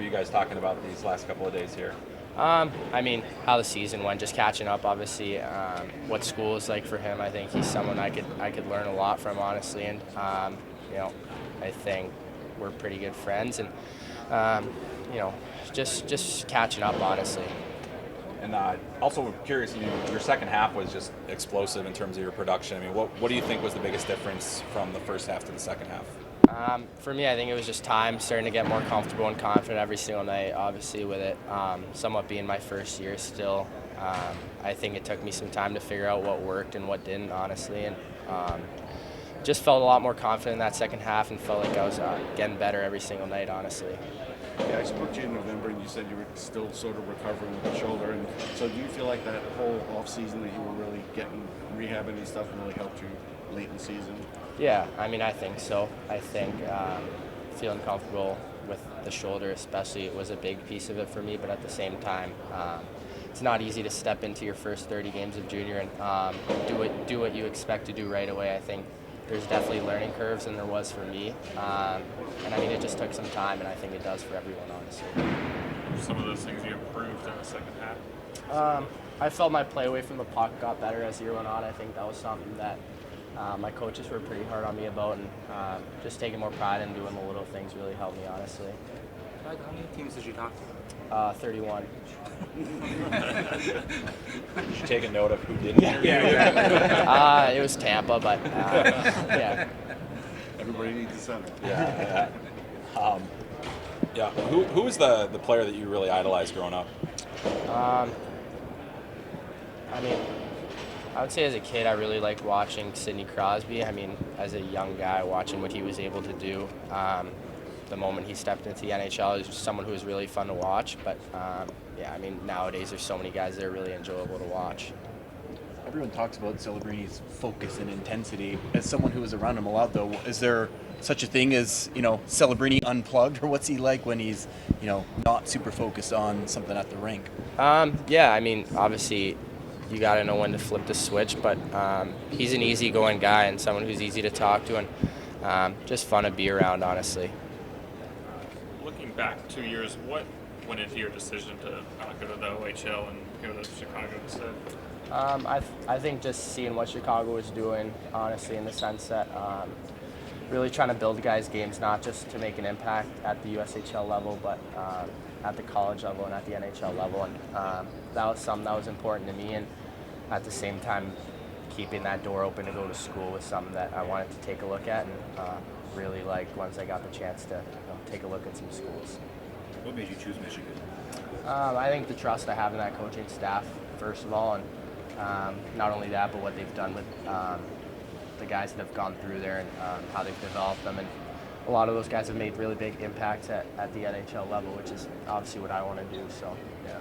you guys talking about these last couple of days here? I mean, how the season went, just catching up, obviously. What school is like for him, I think he's someone I could learn a lot from, honestly. And I think we're pretty good friends, and just catching up, honestly. And also curious, your second half was just explosive in terms of your production. I mean, what do you think was the biggest difference from the first half to the second half? For me, I think it was just time, starting to get more comfortable and confident every single night, obviously with it somewhat being my first year still. I think it took me some time to figure out what worked and what didn't, honestly, and just felt a lot more confident in that second half and felt like I was getting better every single night, honestly. Yeah, I spoke to you in November, and you said you were still sort of recovering with the shoulder. And so, do you feel like that whole off season that you were really getting rehabbing and stuff really helped you late in the season? Yeah, I mean, I think so. I think feeling comfortable with the shoulder, especially, it was a big piece of it for me. But at the same time, it's not easy to step into your first 30 games of junior and do what you expect to do right away. I think there's definitely learning curves, and there was for me. And I mean, it just took some time, and I think it does for everyone, honestly. Some of those things you improved in the second half? I felt my play away from the puck got better as the year went on. I think that was something that my coaches were pretty hard on me about, and just taking more pride in doing the little things really helped me, honestly. How many teams did you talk to? 31. Did you take a note of who didn't interview you? It was Tampa, but yeah. Everybody needs a center. Yeah. Who was the player that you really idolized growing up? I mean, I would say as a kid, I really liked watching Sidney Crosby. I mean, as a young guy, watching what he was able to do. The moment he stepped into the NHL, he was someone who was really fun to watch. But yeah, I mean, nowadays there's so many guys that are really enjoyable to watch. Everyone talks about Celebrini's focus and intensity. As someone who was around him a lot, though, is there such a thing as, Celebrini unplugged, or what's he like when he's, not super focused on something at the rink? Yeah, I mean, obviously you got to know when to flip the switch, but he's an easygoing guy and someone who's easy to talk to, and just fun to be around, honestly. Looking back 2 years, what went into your decision to go to the OHL and go to Chicago instead? I think just seeing what Chicago was doing, honestly, in the sense that really trying to build guys' games, not just to make an impact at the USHL level, but at the college level and at the NHL level. And that was something that was important to me. And at the same time, keeping that door open to go to school was something that I wanted to take a look at, and really liked once I got the chance to take a look at some schools. What made you choose Michigan? I think the trust I have in that coaching staff, first of all, and not only that, but what they've done with the guys that have gone through there and how they've developed them. And a lot of those guys have made really big impacts at the NHL level, which is obviously what I want to do. So, yeah.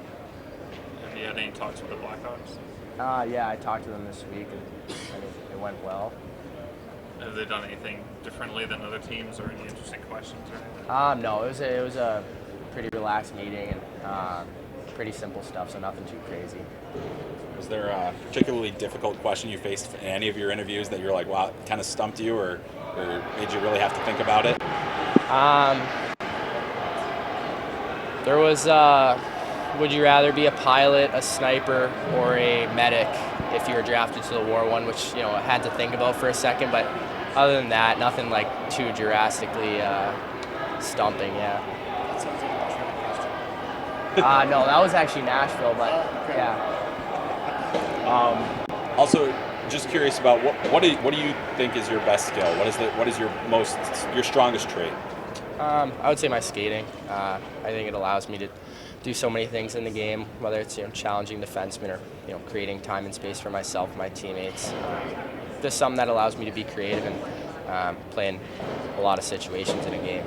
Have you had any talks with the Blackhawks? Yeah, I talked to them this week, and I think it went well. Have they done anything differently than other teams, or any interesting questions or anything? No, it was a pretty relaxed meeting and pretty simple stuff, so nothing too crazy. Was there a particularly difficult question you faced in any of your interviews that you're like, wow, it kind of stumped you, or made you really have to think about it? There was, would you rather be a pilot, a sniper, or a medic if you were drafted to the war one, which, I had to think about for a second, but other than that, nothing like too drastically stumping, yeah. That sounds like a trick question. No, that was actually Nashville, but yeah. Also, just curious about what do you think is your best skill? What is your strongest trait? I would say my skating. I think it allows me to do so many things in the game, whether it's challenging defensemen or creating time and space for myself, my teammates. Just something that allows me to be creative and play in a lot of situations in a game.